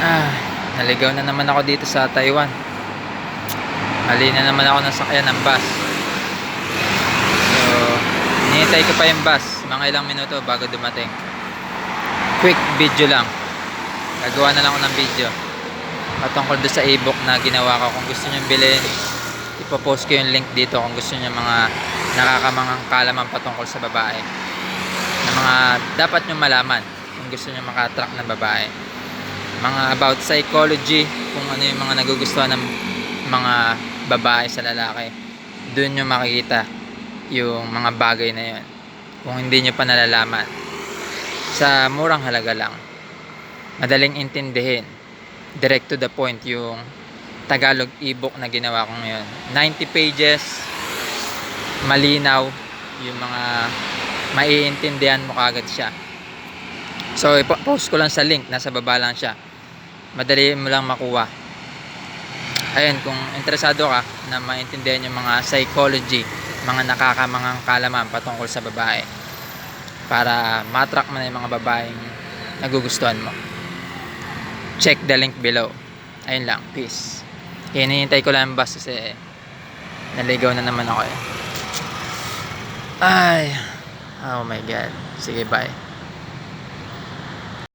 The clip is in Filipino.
Ah, naligaw na naman ako dito sa Taiwan. Mali na naman ako ng sakyan ng bus. So, hinihintay ko pa yung bus. Mga ilang minuto bago dumating. Quick video lang. Gagawa na lang ako ng video patungkol doon sa ebook na ginawa ko. Kung gusto nyo bilhin, ipopost ko yung link dito kung gusto nyo mga nakakamangang kalaman patungkol sa babae, na mga dapat nyo malaman kung gusto nyo makatrack ng babae, mga about psychology, kung ano yung mga nagugustuhan ng mga babae sa lalaki. Doon nyo makikita yung mga bagay na yun kung hindi nyo pa nalalaman. Sa murang halaga lang, madaling intindihin, direct to the point yung Tagalog ebook na ginawa ko ngayon. 90 pages, malinaw, yung mga maiintindihan mo kagad siya. So ipopost ko lang sa link, nasa baba lang siya, madali mo lang makuha. Ayun, kung interesado ka na maintindihan yung mga psychology, mga nakakamangang kalaman patungkol sa babae, para matrack mo na yung mga babaeng nagugustuhan mo, check the link below. Ayun lang, peace. Hinihintay ko lang yung bus kasi naligaw na naman ako eh. Ay, oh my god. Sige, bye.